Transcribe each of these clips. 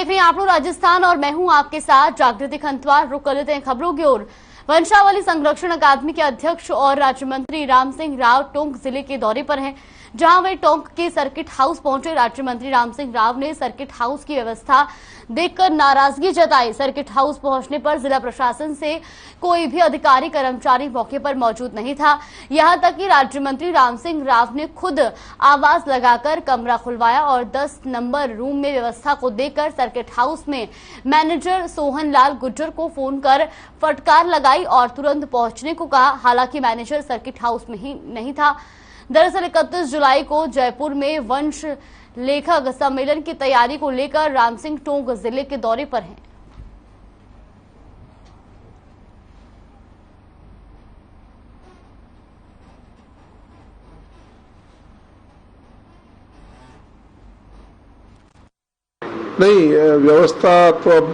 देख रहे हैं आप लोग राजस्थान और मैं हूं आपके साथ जागृति खंतवार। रुक कर लेते हैं खबरों की ओर। वंशावली संरक्षण अकादमी के अध्यक्ष और राज्य मंत्री राम सिंह राव टोंक जिले के दौरे पर हैं, जहां वे टोंक के सर्किट हाउस पहुंचे। राज्य मंत्री राम सिंह राव ने सर्किट हाउस की व्यवस्था देखकर नाराजगी जताई। सर्किट हाउस पहुंचने पर जिला प्रशासन से कोई भी अधिकारी कर्मचारी मौके पर मौजूद नहीं था। यहां तक कि राज्य मंत्री राम सिंह राव ने खुद आवाज लगाकर कमरा खुलवाया और 10 नंबर रूम में व्यवस्था को देखकर सर्किट हाउस में मैनेजर सोहन लाल गुर्जर को फोन कर फटकार लगाई और तुरंत पहुंचने को कहा। हालांकि मैनेजर सर्किट हाउस में ही नहीं था। दरअसल 31 जुलाई को जयपुर में वंश लेखक सम्मेलन की तैयारी को लेकर राम सिंह टोंक जिले के दौरे पर हैं। नहीं, व्यवस्था तो अब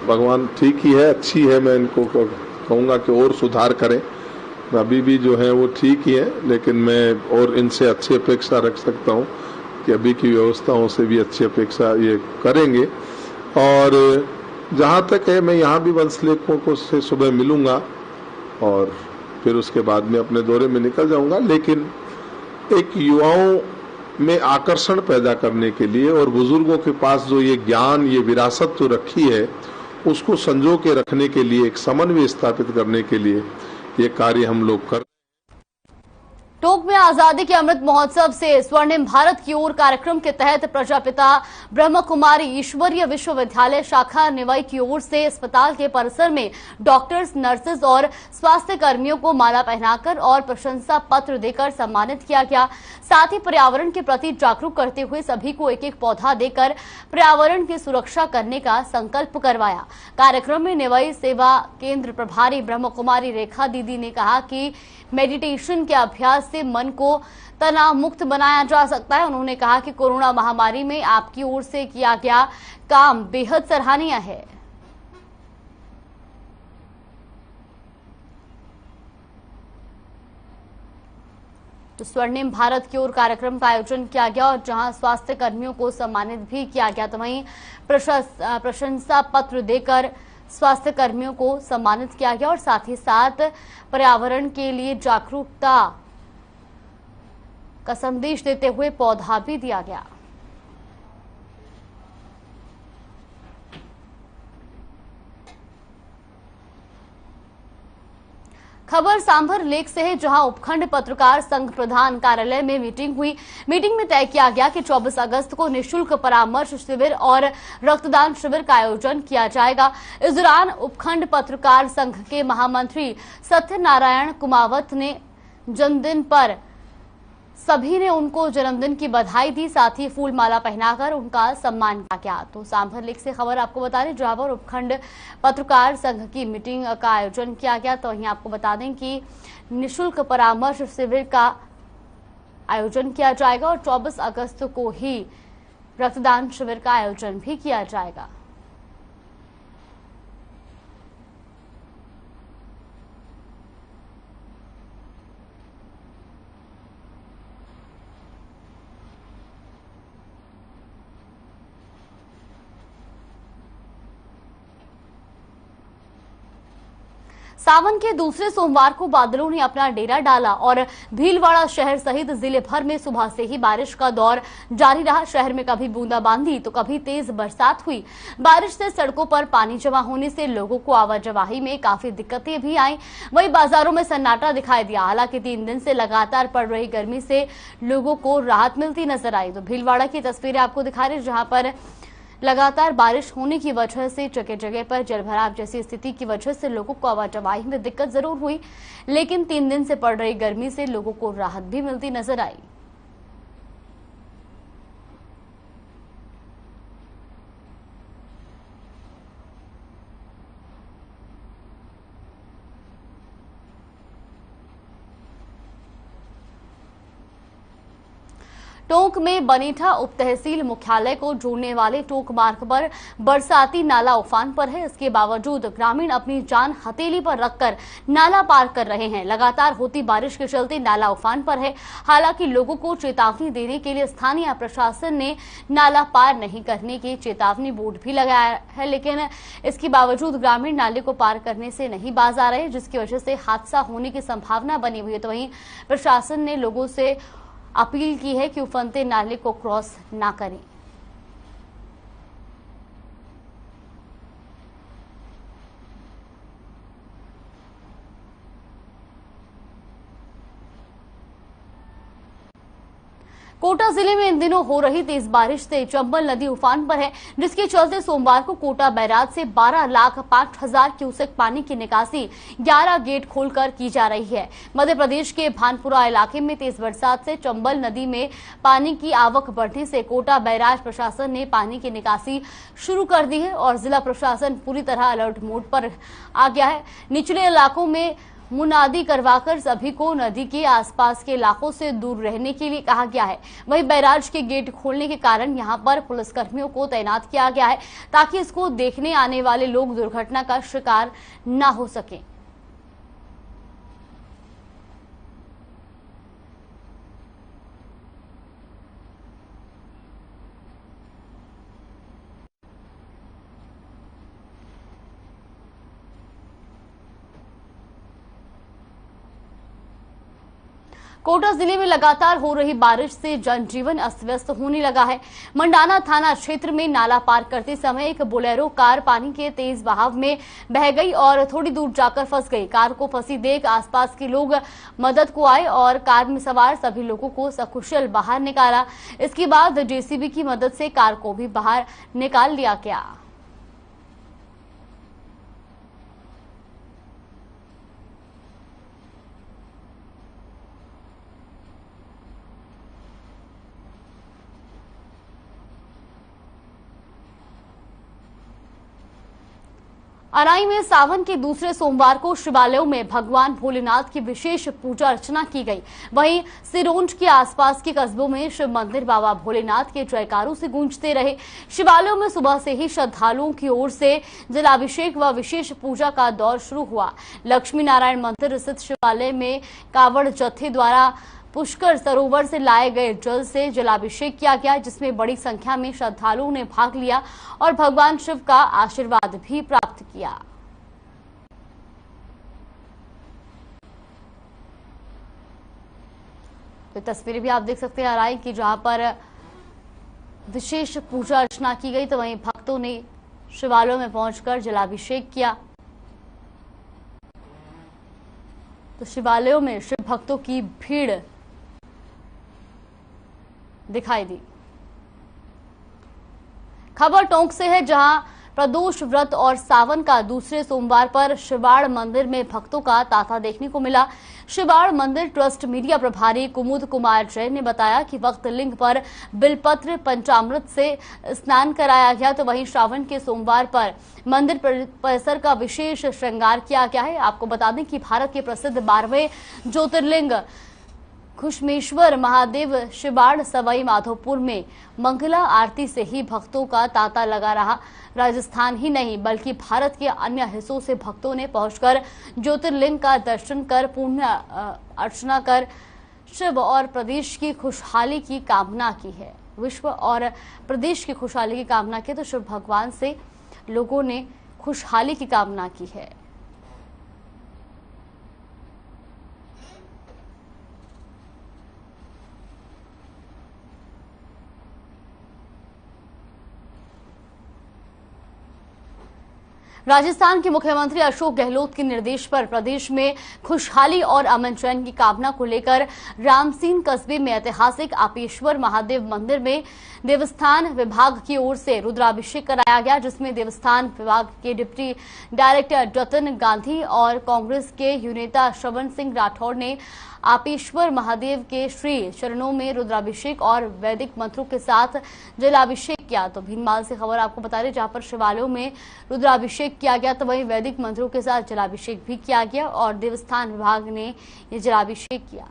भगवान ठीक ही है, अच्छी है। मैं इनको कहूंगा कि और सुधार करें। अभी भी जो है वो ठीक ही है, लेकिन मैं और इनसे अच्छी अपेक्षा रख सकता हूं कि अभी की व्यवस्थाओं से भी अच्छी अपेक्षा ये करेंगे। और जहां तक है, मैं यहाँ भी वंशलेखकों को से सुबह मिलूंगा और फिर उसके बाद में अपने दौरे में निकल जाऊंगा। लेकिन एक युवाओं में आकर्षण पैदा करने के लिए और बुजुर्गों के पास जो ये ज्ञान, ये विरासत जो रखी है, उसको संजो के रखने के लिए, एक समन्वय स्थापित करने के लिए ये कार्य हम लोग कर। टोंक में आजादी के अमृत महोत्सव से स्वर्णिम भारत की ओर कार्यक्रम के तहत प्रजापिता ब्रह्म कुमारी ईश्वरीय विश्वविद्यालय शाखा निवाई की ओर से अस्पताल के परिसर में डॉक्टर्स, नर्सेज और स्वास्थ्य कर्मियों को माला पहनाकर और प्रशंसा पत्र देकर सम्मानित किया गया। साथ ही पर्यावरण के प्रति जागरूक करते हुए सभी को एक एक पौधा देकर पर्यावरण की सुरक्षा करने का संकल्प करवाया। कार्यक्रम में निवाई सेवा केंद्र प्रभारी ब्रह्म कुमारी रेखा दीदी ने कहा कि मेडिटेशन के अभ्यास से मन को तनाव मुक्त बनाया जा सकता है। उन्होंने कहा कि कोरोना महामारी में आपकी ओर से किया गया काम बेहद सराहनीय है। तो स्वर्णिम भारत की ओर कार्यक्रम का आयोजन किया गया और जहां स्वास्थ्य कर्मियों को सम्मानित भी किया गया, तो वहीं प्रशंसा पत्र देकर स्वास्थ्य कर्मियों को सम्मानित किया गया और साथ ही साथ पर्यावरण के लिए जागरूकता का संदेश देते हुए पौधा भी दिया गया। खबर सांभर लेक से है, जहां उपखंड पत्रकार संघ प्रधान कार्यालय में मीटिंग हुई। मीटिंग में तय किया गया कि 24 अगस्त को निःशुल्क परामर्श शिविर और रक्तदान शिविर का आयोजन किया जाएगा। इस दौरान उपखंड पत्रकार संघ के महामंत्री सत्यनारायण कुमावत ने जन्मदिन पर सभी ने उनको जन्मदिन की बधाई दी, साथ ही फूल माला पहनाकर उनका सम्मान किया गया। तो सांभर लेक से खबर आपको बता दें, जहां पर उपखंड पत्रकार संघ की मीटिंग का आयोजन किया गया। तो वहीं आपको बता दें कि निःशुल्क परामर्श शिविर का आयोजन किया जाएगा और 24 अगस्त को ही रक्तदान शिविर का आयोजन भी किया जाएगा। सावन के दूसरे सोमवार को बादलों ने अपना डेरा डाला और भीलवाड़ा शहर सहित जिले भर में सुबह से ही बारिश का दौर जारी रहा। शहर में कभी बूंदाबांदी तो कभी तेज बरसात हुई। बारिश से सड़कों पर पानी जमा होने से लोगों को आवाजाही में काफी दिक्कतें भी आई। वहीं बाजारों में सन्नाटा दिखाई दिया। हालांकि 3 दिन से लगातार पड़ रही गर्मी से लोगों को राहत मिलती नजर आई। तो भीलवाड़ा की तस्वीरें आपको दिखा रहे, जहां पर लगातार बारिश होने की वजह से जगह जगह पर जलभराव जैसी स्थिति की वजह से लोगों को आवाजाही में दिक्कत जरूर हुई, लेकिन 3 दिन से पड़ रही गर्मी से लोगों को राहत भी मिलती नजर आई। टोंक में बनीठा उप तहसील मुख्यालय को जोड़ने वाले टोंक मार्ग पर बरसाती नाला उफान पर है। इसके बावजूद ग्रामीण अपनी जान हथेली पर रखकर नाला पार कर रहे हैं। लगातार होती बारिश के चलते नाला उफान पर है। हालांकि लोगों को चेतावनी देने के लिए स्थानीय प्रशासन ने नाला पार नहीं करने की चेतावनी बोर्ड भी लगाया है, लेकिन इसके बावजूद ग्रामीण नाले को पार करने से नहीं बाज आ रहे, जिसकी वजह से हादसा होने की संभावना बनी हुई है। तो वहीं प्रशासन ने लोगों से अपील की है कि उफनते नाले को क्रॉस ना करें। कोटा जिले में इन दिनों हो रही तेज बारिश से चंबल नदी उफान पर है, जिसके चलते सोमवार को कोटा बैराज से 12,05,000 क्यूसेक पानी की निकासी 11 गेट खोलकर की जा रही है। मध्य प्रदेश के भानपुरा इलाके में तेज बरसात से चंबल नदी में पानी की आवक बढ़ने से कोटा बैराज प्रशासन ने पानी की निकासी शुरू कर दी है और जिला प्रशासन पूरी तरह अलर्ट मोड पर आ गया है। निचले इलाकों में मुनादी करवाकर सभी को नदी के आसपास के इलाकों से दूर रहने के लिए कहा गया है। वहीं बैराज के गेट खोलने के कारण यहां पर पुलिसकर्मियों को तैनात किया गया है ताकि इसको देखने आने वाले लोग दुर्घटना का शिकार न हो सकें। कोटा जिले में लगातार हो रही बारिश से जनजीवन अस्त व्यस्त होने लगा है। मंडाना थाना क्षेत्र में नाला पार करते समय एक बोलेरो कार पानी के तेज बहाव में बह गई और थोड़ी दूर जाकर फंस गई। कार को फंसी देख आसपास के लोग मदद को आए और कार में सवार सभी लोगों को सकुशल बाहर निकाला। इसके बाद जेसीबी की मदद से कार को भी बाहर निकाल लिया गया। अराई में सावन के दूसरे सोमवार को शिवालयों में भगवान भोलेनाथ की विशेष पूजा अर्चना की गई। वहीं सिरोंज के आसपास के कस्बों में शिव मंदिर बाबा भोलेनाथ के जयकारों से गूंजते रहे। शिवालयों में सुबह से ही श्रद्धालुओं की ओर से जलाभिषेक व विशेष पूजा का दौर शुरू हुआ। लक्ष्मी नारायण मंदिर स्थित शिवालय में कावड़ जत्थे द्वारा पुष्कर सरोवर से लाए गए जल से जलाभिषेक किया गया, जिसमें बड़ी संख्या में श्रद्धालुओं ने भाग लिया और भगवान शिव का आशीर्वाद भी प्राप्त किया। तो तस्वीरें भी आप देख सकते हैं अराई की, जहां पर विशेष पूजा अर्चना की गई। तो वहीं भक्तों ने शिवालयों में पहुंचकर जलाभिषेक किया। तो शिवालयों में शिव भक्तों की भीड़ दिखाई दी। खबर टोंक से है, जहां प्रदोष व्रत और सावन का दूसरे सोमवार पर शिवाड़ मंदिर में भक्तों का तांता देखने को मिला। शिवाड़ मंदिर ट्रस्ट मीडिया प्रभारी कुमुद कुमार जैन ने बताया कि वक्त लिंग पर बिलपत्र पंचामृत से स्नान कराया गया। तो वहीं श्रावण के सोमवार पर मंदिर परिसर का विशेष श्रृंगार किया गया है। आपको बता दें कि भारत के प्रसिद्ध 12वें ज्योतिर्लिंग घुश्मेश्वर महादेव शिवाड़ सवाई माधोपुर में मंगला आरती से ही भक्तों का तांता लगा रहा। राजस्थान ही नहीं बल्कि भारत के अन्य हिस्सों से भक्तों ने पहुंचकर ज्योतिर्लिंग का दर्शन कर पुण्य अर्चना कर शिव और प्रदेश की खुशहाली की कामना की है। विश्व और प्रदेश की खुशहाली की कामना की तो शिव भगवान से लोगों ने खुशहाली की कामना की है। राजस्थान के मुख्यमंत्री अशोक गहलोत के निर्देश पर प्रदेश में खुशहाली और अमन चैन की कामना को लेकर रामसीन कस्बे में ऐतिहासिक आपेश्वर महादेव मंदिर में देवस्थान विभाग की ओर से रुद्राभिषेक कराया गया, जिसमें देवस्थान विभाग के डिप्टी डायरेक्टर जतन गांधी और कांग्रेस के युनेता श्रवण सिंह राठौड़ ने आपेश्वर महादेव के श्री चरणों में रुद्राभिषेक और वैदिक मंत्रों के साथ जलाभिषेक किया। तो भीनमाल से खबर आपको बता रहे, जहां पर शिवालयों में रुद्राभिषेक किया गया तो वहीं वैदिक मंत्रों के साथ जलाभिषेक भी किया गया और देवस्थान विभाग ने ये जलाभिषेक किया।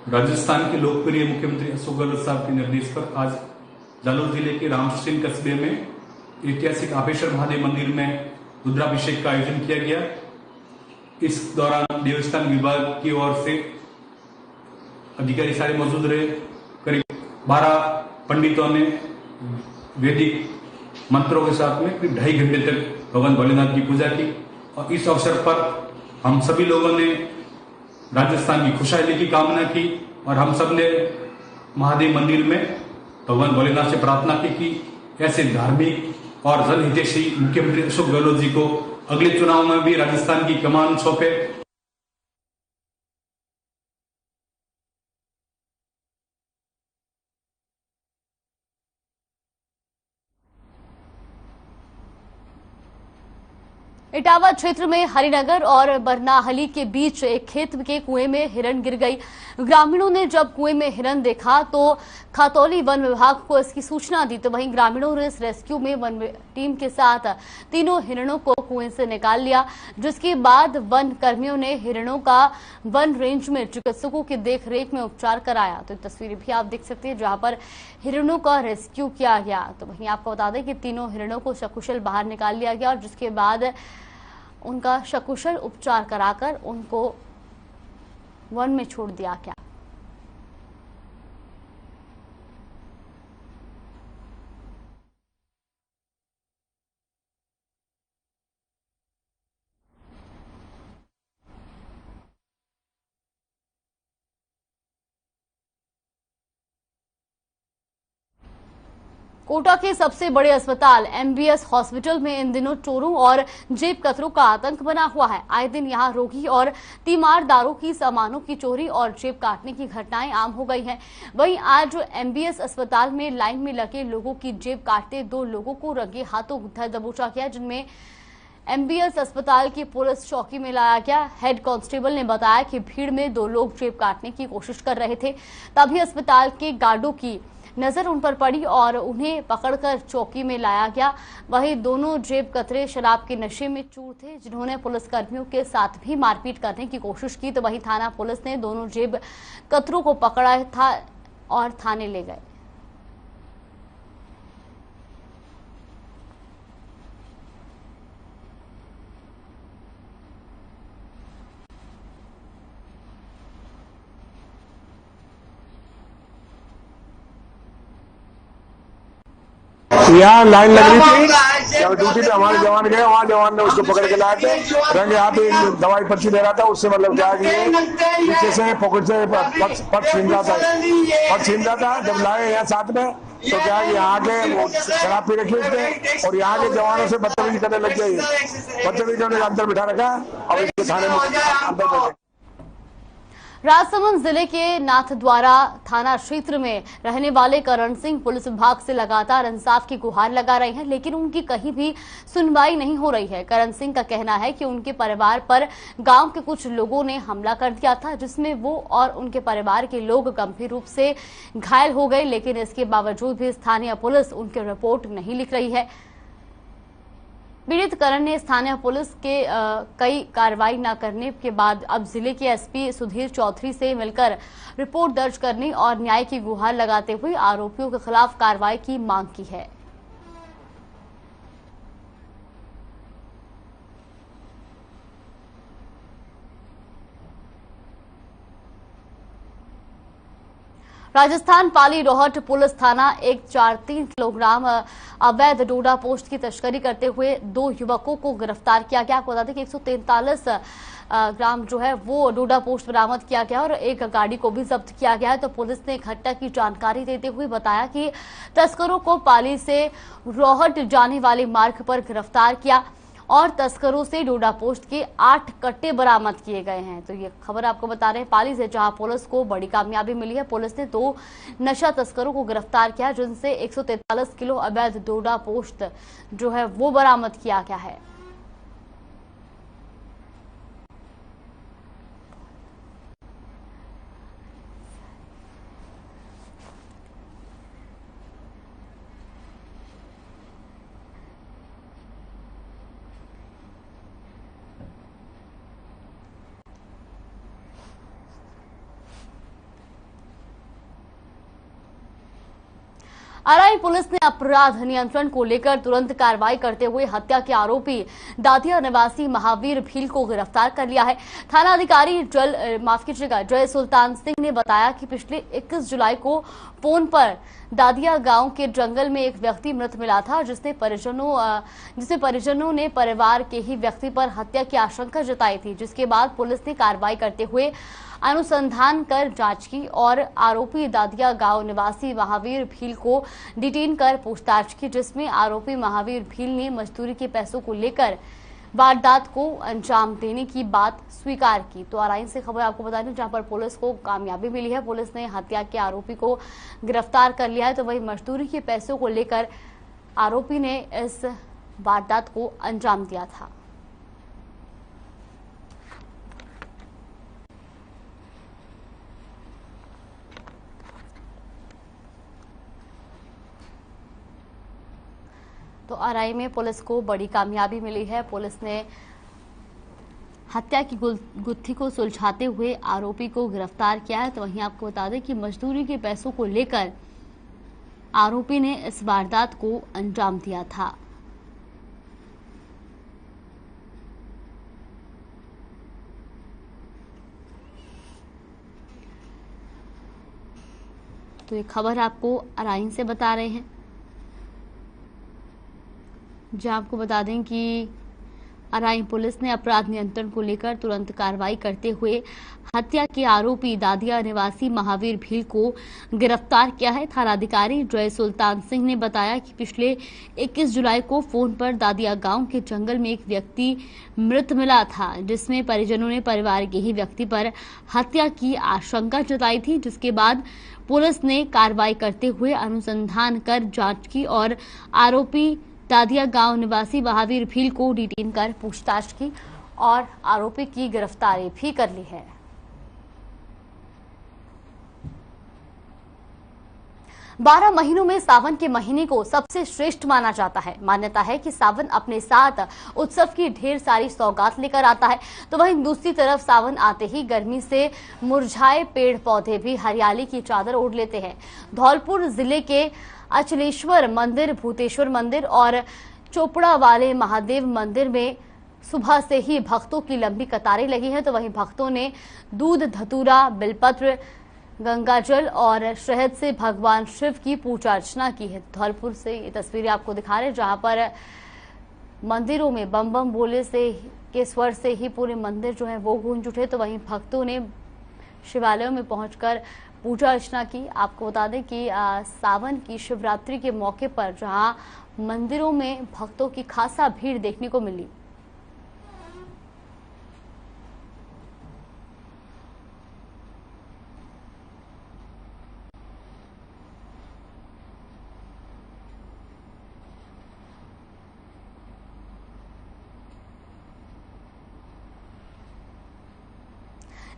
राजस्थान के लोकप्रिय मुख्यमंत्री अशोक गहलोत साहब के निर्देश पर आज जालौर जिले के रामकृष्ण कस्बे में ऐतिहासिक आपेश्वर महादेव मंदिर में रुद्राभिषेक का आयोजन किया गया। इस दौरान देवस्थान विभाग की ओर से अधिकारी सारे मौजूद रहे। करीब 12 पंडितों ने वैदिक मंत्रों के साथ में करीब 2.5 घंटे तक भगवान भोलेनाथ की पूजा की और इस अवसर पर हम सभी लोगों ने राजस्थान की खुशहाली की कामना की और हम सब ने महादेव मंदिर में भगवान भोलेनाथ से प्रार्थना की कि ऐसे धार्मिक और जनहितैषी मुख्यमंत्री अशोक गहलोत जी को अगले चुनाव में भी राजस्थान की कमान सौंपे। इटावा क्षेत्र में हरिनगर और बरनाहली के बीच एक खेत के कुएं में हिरण गिर गई। ग्रामीणों ने जब कुएं में हिरण देखा तो खातौली वन विभाग को इसकी सूचना दी, तो वहीं ग्रामीणों ने इस रेस्क्यू में वन टीम के साथ तीनों हिरणों को कुएं से निकाल लिया, जिसके बाद वन कर्मियों ने हिरणों का वन रेंज में चिकित्सकों की देखरेख में उपचार कराया। तो तस्वीरें भी आप देख सकते हैं जहां पर हिरणों का रेस्क्यू किया गया। तो वहीं आपको बता दें कि तीनों हिरणों को सकुशल बाहर निकाल लिया गया और जिसके बाद उनका सकुशल उपचार कराकर उनको वन में छोड़ दिया गया। कोटा के सबसे बड़े अस्पताल एमबीएस हॉस्पिटल में इन दिनों चोरों और जेब कतरों का आतंक बना हुआ है। आए दिन यहां रोगी और तीमारदारों की सामानों की चोरी और जेब काटने की घटनाएं आम हो गई हैं। वहीं आज एमबीएस अस्पताल में लाइन में लगे लोगों की जेब काटते 2 लोगों को रंगे हाथों धर दबोचा गया, जिनमें एमबीएस अस्पताल की पुलिस चौकी में लाया गया। हेड कांस्टेबल ने बताया कि भीड़ में 2 लोग जेब काटने की कोशिश कर रहे थे, तभी अस्पताल के गार्डों की नजर उन पर पड़ी और उन्हें पकड़कर चौकी में लाया गया। वहीं दोनों जेब कतरे शराब के नशे में चूर थे, जिन्होंने पुलिसकर्मियों के साथ भी मारपीट करने की कोशिश की। तो वहीं थाना पुलिस ने दोनों जेब कतरों को पकड़ा था और थाने ले गए। यहाँ लाइन लग रही थी, जब ड्यूटी पे हमारे जवान गए, वहाँ जवान ने उसको पकड़ के लाए थे। रंगे हाथ दवाई पर्ची दे रहा था, उससे मतलब क्या पीछे से पॉकेट से पट छीन रहा था। जब लाए यहाँ साथ में तो क्या यहाँ के शराब पी रखी उसने और यहाँ के जवानों से बदतमीजी करने लग गई। बदतमीजी करने का अंदर बिठा रखा और इसके थाने में अंदर बैठे। राजसमंद जिले के नाथद्वारा थाना क्षेत्र में रहने वाले करण सिंह पुलिस विभाग से लगातार इंसाफ की गुहार लगा रहे हैं, लेकिन उनकी कहीं भी सुनवाई नहीं हो रही है। करण सिंह का कहना है कि उनके परिवार पर गांव के कुछ लोगों ने हमला कर दिया था, जिसमें वो और उनके परिवार के लोग गंभीर रूप से घायल हो गए, लेकिन इसके बावजूद भी स्थानीय पुलिस उनकी रिपोर्ट नहीं लिख रही है। पीड़ित करण ने स्थानीय पुलिस के कई कार्रवाई न करने के बाद अब जिले के एसपी सुधीर चौधरी से मिलकर रिपोर्ट दर्ज करने और न्याय की गुहार लगाते हुए आरोपियों के खिलाफ कार्रवाई की मांग की है। राजस्थान पाली रोहट पुलिस थाना 143 किलोग्राम अवैध डोडा पोस्ट की तस्करी करते हुए 2 युवकों को गिरफ्तार किया गया। आपको बता दें कि 143 ग्राम जो है वो डोडा पोस्ट बरामद किया गया और एक गाड़ी को भी जब्त किया गया है। तो पुलिस ने घटना की जानकारी देते हुए बताया कि तस्करों को पाली से रोहट जाने वाले मार्ग पर गिरफ्तार किया और तस्करों से डोडा पोस्ट के 8 कट्टे बरामद किए गए हैं। तो ये खबर आपको बता रहे हैं पाली से, जहां पुलिस को बड़ी कामयाबी मिली है। पुलिस ने 2 नशा तस्करों को गिरफ्तार किया, जिनसे 143 किलो अवैध डोडा पोस्ट जो है वो बरामद किया गया है। अराई पुलिस ने अपराध नियंत्रण को लेकर तुरंत कार्रवाई करते हुए हत्या के आरोपी दादिया निवासी महावीर भील को गिरफ्तार कर लिया है। थानाधिकारी जय सुल्तान सिंह ने बताया कि पिछले 21 जुलाई को फोन पर दादिया गांव के जंगल में एक व्यक्ति मृत मिला था, जिससे परिजनों ने परिवार के ही व्यक्ति पर हत्या की आशंका जताई थी। जिसके बाद पुलिस ने कार्रवाई करते हुए अनुसंधान कर जांच की और आरोपी दादिया गांव निवासी महावीर भील को डिटेन कर पूछताछ की, जिसमें आरोपी महावीर भील ने मजदूरी के पैसों को लेकर वारदात को अंजाम देने की बात स्वीकार की। तो अराइन से खबर आपको बता दें, जहां पर पुलिस को कामयाबी मिली है। पुलिस ने हत्या के आरोपी को गिरफ्तार कर लिया है। तो वही मजदूरी के पैसों को लेकर आरोपी ने इस वारदात को अंजाम दिया था। तो अराई में पुलिस को बड़ी कामयाबी मिली है। पुलिस ने हत्या की गुत्थी को सुलझाते हुए आरोपी को गिरफ्तार किया है। तो वहीं आपको बता दें कि मजदूरी के पैसों को लेकर आरोपी ने इस वारदात को अंजाम दिया था। तो ये खबर आपको अराइन से बता रहे हैं, जहां आपको बता दें कि अराइन पुलिस ने अपराध नियंत्रण को लेकर तुरंत कार्रवाई करते हुए हत्या के आरोपी दादिया निवासी महावीर भील को गिरफ्तार किया है। थानाधिकारी जय सुल्तान सिंह ने बताया कि पिछले 21 जुलाई को फोन पर दादिया गांव के जंगल में एक व्यक्ति मृत मिला था, जिसमें परिजनों ने परिवार के ही व्यक्ति पर हत्या की आशंका जताई थी। जिसके बाद पुलिस ने कार्रवाई करते हुए अनुसंधान कर जांच की और आरोपी दादिया गांव निवासी महावीर भील को डिटेन कर पूछताछ की और आरोपी की गिरफ्तारी भी कर ली है। बारह महीनों में सावन के महीने को सबसे श्रेष्ठ माना जाता है। मान्यता है कि सावन अपने साथ उत्सव की ढेर सारी सौगात लेकर आता है। तो वहीं दूसरी तरफ सावन आते ही गर्मी से मुरझाए पेड़ पौधे भी हरियाली की चादर ओढ़ लेते हैं। धौलपुर जिले के अचलेश्वर मंदिर, भूतेश्वर मंदिर और चोपड़ा वाले महादेव मंदिर में सुबह से ही भक्तों की लंबी कतारें लगी हैं। तो वहीं भक्तों ने दूध, धतूरा, बिलपत्र, गंगाजल और शहद से भगवान शिव की पूजा अर्चना की है। धौलपुर से ये तस्वीरें आपको दिखा रहे हैं, जहां पर मंदिरों में बम बम बोले से के स्वर से ही पूरे मंदिर जो है वो गूंज उठे। तो वहीं भक्तों ने शिवालयों में पहुंचकर पूजा अर्चना की। आपको बता दें कि सावन की शिवरात्रि के मौके पर जहां मंदिरों में भक्तों की खासा भीड़ देखने को मिली।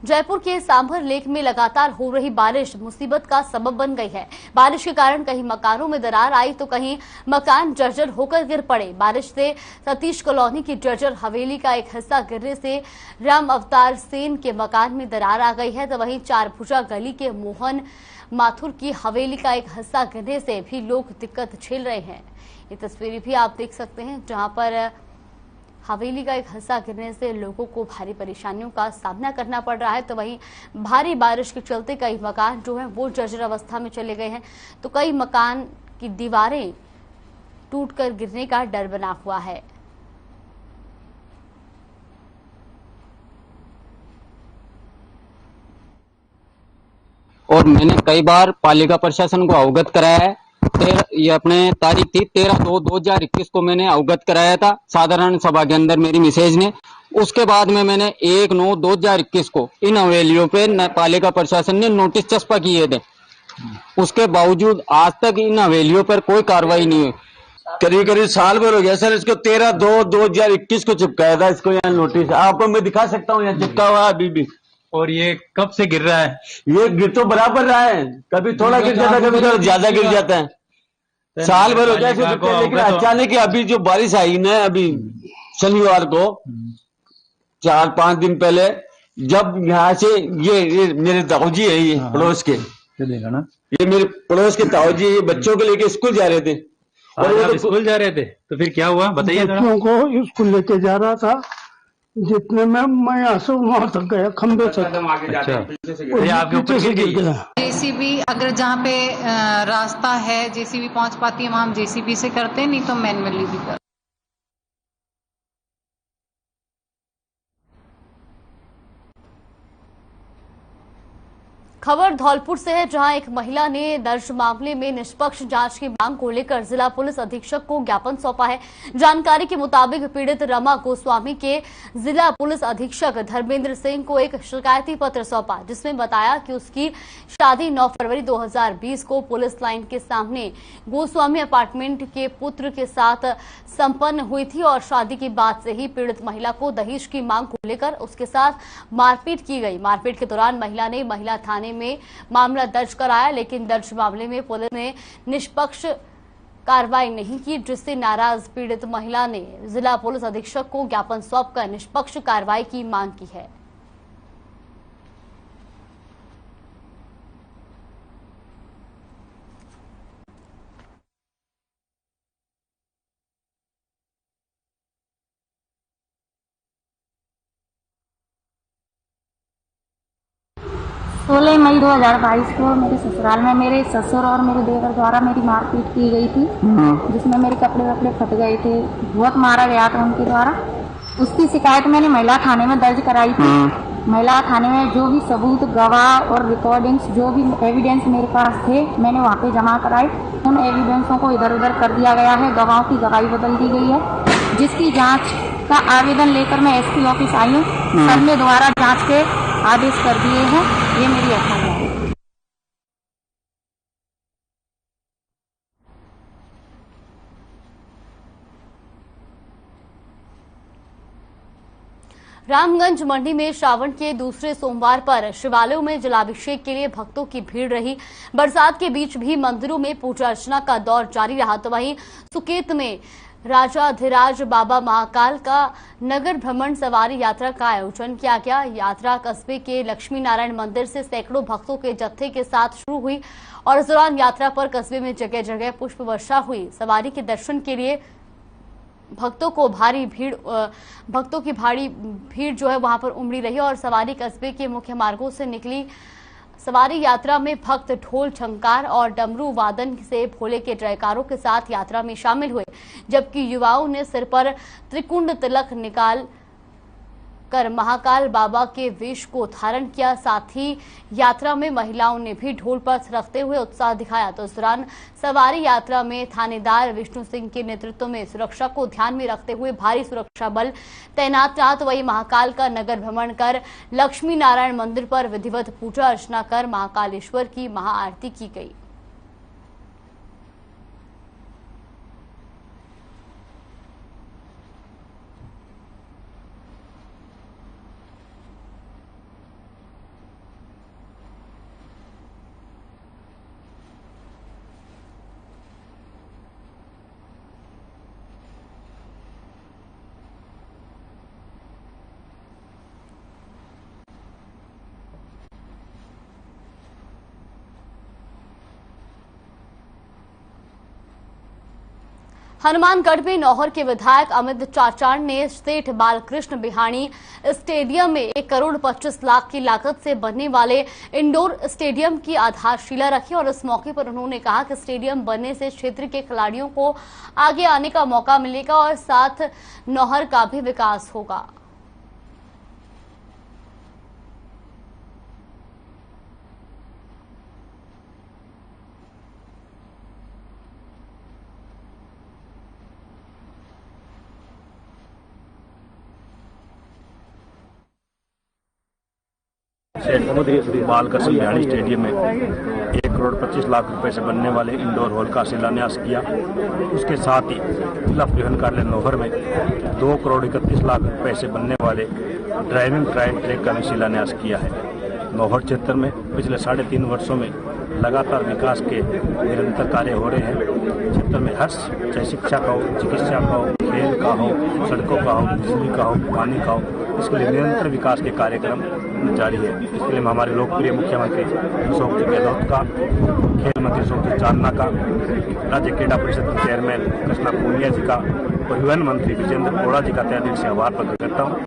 जयपुर के सांभर लेक में लगातार हो रही बारिश मुसीबत का सबब बन गई है। बारिश के कारण कहीं मकानों में दरार आई तो कहीं मकान जर्जर होकर गिर पड़े। बारिश से सतीश कॉलोनी की जर्जर हवेली का एक हिस्सा गिरने से राम अवतार सेन के मकान में दरार आ गई है। तो वहीं चारभुजा गली के मोहन माथुर की हवेली का एक हिस्सा गिरने से भी लोग दिक्कत झेल रहे हैं। ये तस्वीरें भी आप देख सकते हैं, जहां पर हवेली का एक हिस्सा गिरने से लोगों को भारी परेशानियों का सामना करना पड़ रहा है। तो वहीं भारी बारिश के चलते कई मकान जो हैं वो जर्जर अवस्था में चले गए हैं। तो कई मकान की दीवारें टूटकर गिरने का डर बना हुआ है। और मैंने कई बार पालिका प्रशासन को अवगत कराया है। ये अपने तारीख थी 13/2/2021 को मैंने अवगत कराया था साधारण सभा के अंदर मेरी मिसेज ने। उसके बाद में मैंने 1/9/2021 को इन हवेलियों पे पालिका प्रशासन ने नोटिस चस्पा किए थे। उसके बावजूद आज तक इन हवेलियों पर कोई कार्रवाई नहीं हुई। करीब करीब साल भर हो गया सर। इसको 13/2/2021 को चिपकाया था। इसको यहाँ नोटिस आपको मैं दिखा सकता हूँ, यहाँ चिपका हुआ अभी भी। और ये कब से गिर रहा है? ये गिर तो बराबर रहा है, कभी थोड़ा गिर जाता है, कभी थोड़ा ज्यादा गिर जाता है। साल भर हो गया लेकिन अचानक अभी जो बारिश आई ना, अभी शनिवार को 4-5 दिन पहले, जब यहाँ से ये मेरे दाऊजी है, ये पड़ोस के, ये मेरे पड़ोस के ताऊ जी ये बच्चों को लेके स्कूल जा रहे थे। और वो तो स्कूल जा रहे थे, तो फिर क्या हुआ बताइए। बच्चों को स्कूल लेके जा रहा था, जितने में मैं यहाँ से वहां तक गया, खंबे तक। अच्छा, ये आपके ऊपर गिर गई। जेसीबी अगर जहाँ पे रास्ता है जेसीबी पहुंच पाती है, वहां हम जेसीबी से करते हैं, नहीं तो मैनुअली भी करते हैं। खबर धौलपुर से है, जहां एक महिला ने दर्ज मामले में निष्पक्ष जांच की मांग को लेकर जिला पुलिस अधीक्षक को ज्ञापन सौंपा है। जानकारी के मुताबिक पीड़ित रमा गोस्वामी के जिला पुलिस अधीक्षक धर्मेंद्र सिंह को एक शिकायती पत्र सौंपा, जिसमें बताया कि उसकी शादी 9 फरवरी 2020 को पुलिस लाइन के सामने गोस्वामी अपार्टमेंट के पुत्र के साथ संपन्न हुई थी और शादी के बाद से ही पीड़ित महिला को दहेज की मांग को लेकर उसके साथ मारपीट की गई। मारपीट के दौरान महिला ने महिला थाने में मामला दर्ज कराया, लेकिन दर्ज मामले में पुलिस ने निष्पक्ष कार्रवाई नहीं की, जिससे नाराज पीड़ित महिला ने जिला पुलिस अधीक्षक को ज्ञापन सौंपकर निष्पक्ष कार्रवाई की मांग की है। सोलह मई 2022 को मेरे ससुराल में मेरे ससुर और मेरे देवर द्वारा मेरी मारपीट की गई थी, जिसमें मेरे कपड़े वपड़े फट गए थे, बहुत मारा गया था उनके द्वारा। उसकी शिकायत मैंने महिला थाने में दर्ज कराई थी। महिला थाने में जो भी सबूत, गवाह और रिकॉर्डिंग्स, जो भी एविडेंस मेरे पास थे, मैंने वहाँ पे जमा कराए। उन एविडेंसों को इधर उधर कर दिया गया है, गवाहों की गवाही बदल दी गई है, जिसकी जाँच का आवेदन लेकर मैं SP ऑफिस आई हूँ। सर ने द्वारा जाँच के आदेश कर दिए हैं। ये मेरी FIR है। रामगंज मंडी में श्रावण के दूसरे सोमवार पर शिवालयों में जलाभिषेक के लिए भक्तों की भीड़ रही। बरसात के बीच भी मंदिरों में पूजा अर्चना का दौर जारी रहा। तो वहीं सुकेत में राजाधिराज बाबा महाकाल का नगर भ्रमण सवारी यात्रा का आयोजन किया गया। यात्रा कस्बे के लक्ष्मी नारायण मंदिर से सैकड़ों भक्तों के जत्थे के साथ शुरू हुई और इस दौरान यात्रा पर कस्बे में जगह जगह पुष्प वर्षा हुई। सवारी के दर्शन के लिए भक्तों की भारी भीड़ जो है वहां पर उमड़ी रही और सवारी कस्बे के मुख्य मार्गों से निकली। सवारी यात्रा में भक्त ढोल, झंकार और डमरू वादन से भोले के जयकारों के साथ यात्रा में शामिल हुए, जबकि युवाओं ने सिर पर त्रिकुंड तिलक निकाल कर महाकाल बाबा के वेश को धारण किया। साथ ही यात्रा में महिलाओं ने भी ढोल पर रखते हुए उत्साह दिखाया। तो इस दौरान सवारी यात्रा में थानेदार विष्णु सिंह के नेतृत्व में सुरक्षा को ध्यान में रखते हुए भारी सुरक्षा बल तैनात रहा। तो वही महाकाल का नगर भ्रमण कर लक्ष्मी नारायण मंदिर पर विधिवत पूजा अर्चना कर महाकालेश्वर की महाआरती की गई। हनुमानगढ़ में नौहर के विधायक अमित चाचाण ने सेठ बालकृष्ण बिहाणी स्टेडियम में 1 करोड़ 25 लाख की लागत से बनने वाले इंडोर स्टेडियम की आधारशिला रखी और इस मौके पर उन्होंने कहा कि स्टेडियम बनने से क्षेत्र के खिलाड़ियों को आगे आने का मौका मिलेगा और साथ नौहर का भी विकास होगा। बालकृष्ण बिहाणी स्टेडियम में 1 करोड़ 25 लाख रुपए से बनने वाले इंडोर हॉल का शिलान्यास किया। उसके साथ ही जिला परिवहन कार्यालय नौहर में 2 करोड़ 31 लाख रुपए से बनने वाले ड्राइविंग ट्रैक का भी शिलान्यास किया है। नौहर क्षेत्र में पिछले 3.5 वर्षों में लगातार विकास के निरंतर कार्य हो रहे हैं। क्षेत्र में हर चाहे शिक्षा का हो, चिकित्सा का हो, खेल का हो, सड़कों का हो, बिजली का हो, पानी का हो, इसके लिए निरंतर विकास के कार्यक्रम जारी है। इसके लिए हमारे लोकप्रिय मुख्यमंत्री अशोक गहलोत का, खेल मंत्री सुनील चांदना का, राज्य क्रीड़ा परिषद के चेयरमैन कृष्णा पूनिया जी का, परिवहन मंत्री विजेंद्र कोड़ा जी का तहे दिल से आभार प्रकट करता हूँ।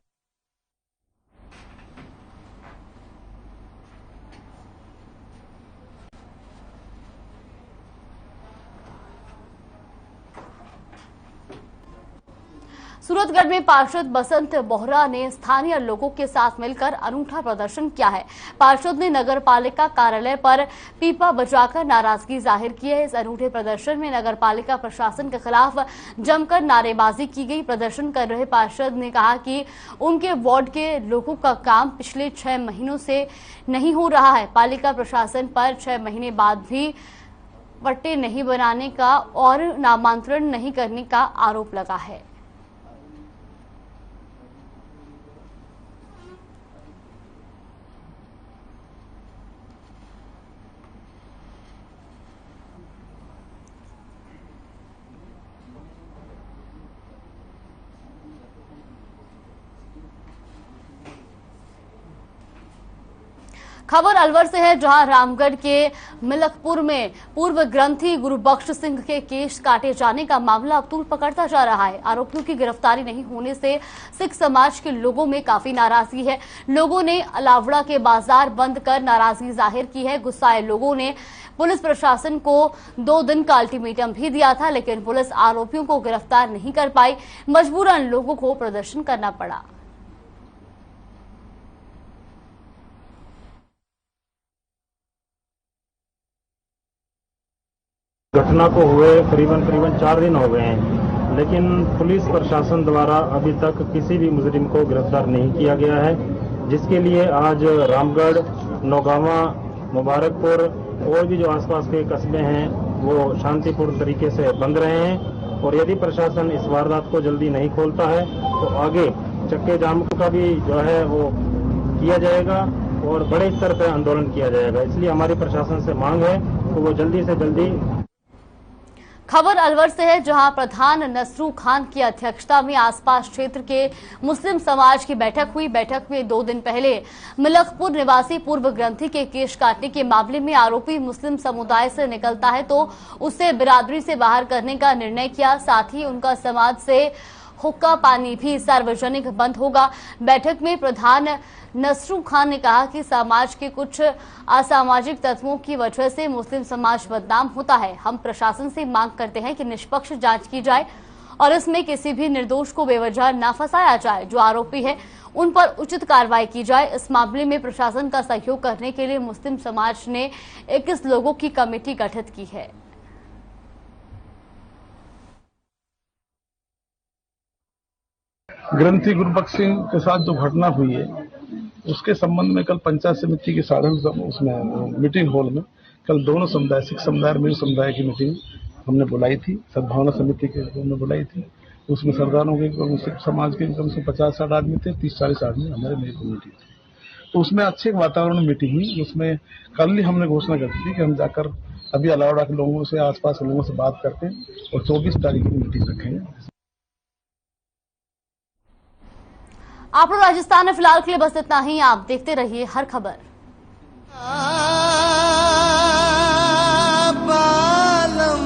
सूरतगढ़ में पार्षद बसंत बोहरा ने स्थानीय लोगों के साथ मिलकर अनूठा प्रदर्शन किया है। पार्षद ने नगर पालिका कार्यालय पर पीपा बजाकर नाराजगी जाहिर की है। इस अनूठे प्रदर्शन में नगर पालिका प्रशासन के खिलाफ जमकर नारेबाजी की गई। प्रदर्शन कर रहे पार्षद ने कहा कि उनके वार्ड के लोगों का काम पिछले 6 महीनों से नहीं हो रहा है। पालिका प्रशासन पर 6 महीने बाद भी पट्टे नहीं बनाने का और नामांतरण नहीं करने का आरोप लगा है। खबर अलवर से है, जहां रामगढ़ के मिलकपुर में पूर्व ग्रंथी गुरुबख्श सिंह के केस काटे जाने का मामला अब तूल पकड़ता जा रहा है। आरोपियों की गिरफ्तारी नहीं होने से सिख समाज के लोगों में काफी नाराजगी है। लोगों ने अलावड़ा के बाजार बंद कर नाराजगी जाहिर की है। गुस्साए लोगों ने पुलिस प्रशासन को 2 दिन का अल्टीमेटम भी दिया था, लेकिन पुलिस आरोपियों को गिरफ्तार नहीं कर पाई। मजबूरन लोगों को प्रदर्शन करना पड़ा। घटना को हुए करीबन 4 दिन हो गए हैं, लेकिन पुलिस प्रशासन द्वारा अभी तक किसी भी मुजरिम को गिरफ्तार नहीं किया गया है, जिसके लिए आज रामगढ़, नौगावा, मुबारकपुर और भी जो आसपास के कस्बे हैं वो शांतिपूर्ण तरीके से बंद रहे हैं। और यदि प्रशासन इस वारदात को जल्दी नहीं खोलता है तो आगे चक्के जाम का भी जो है वो किया जाएगा और बड़े स्तर पर आंदोलन किया जाएगा। इसलिए हमारी प्रशासन से मांग है कि वो जल्दी से जल्दी। खबर अलवर से है, जहां प्रधान नसरू खान की अध्यक्षता में आसपास क्षेत्र के मुस्लिम समाज की बैठक हुई। बैठक में 2 दिन पहले मिलकपुर निवासी पूर्व ग्रंथी के केश काटने के मामले में आरोपी मुस्लिम समुदाय से निकलता है तो उसे बिरादरी से बाहर करने का निर्णय किया। साथ ही उनका समाज से हुक्का पानी भी सार्वजनिक बंद होगा। बैठक में प्रधान नसरू खान ने कहा कि समाज के कुछ असामाजिक तत्वों की वजह से मुस्लिम समाज बदनाम होता है। हम प्रशासन से मांग करते हैं कि निष्पक्ष जांच की जाए और इसमें किसी भी निर्दोष को बेवजह न फंसाया जाए। जो आरोपी है उन पर उचित कार्रवाई की जाए। इस मामले में प्रशासन का सहयोग करने के लिए मुस्लिम समाज ने 21 लोगों की कमेटी गठित की है। ग्रंथी गुरुबख्श सिंह के साथ जो घटना हुई है उसके संबंध में कल पंचायत समिति की साधारण उसमें मीटिंग हॉल में कल दोनों समुदाय, सिख समुदाय और मेरे समुदाय की मीटिंग हमने बुलाई थी। सद्भावना समिति के हमने बुलाई थी। उसमें सरदारों के, सिख समाज के कम से 50-60 आदमी थे, 30-40 आदमी हमारे मेरी कम्युनिटी थे। तो उसमें अच्छे वातावरण में मीटिंग हुई। उसमें कल ही हमने घोषणा कर दी थी कि हम जाकर अभी अलावड़ा के लोगों से, आसपास लोगों से बात करते हैं और 24 तारीख की मीटिंग रखेंगे। आप लोग राजस्थान में फिलहाल के लिए बस इतना ही। आप देखते रहिए हर खबर। पालम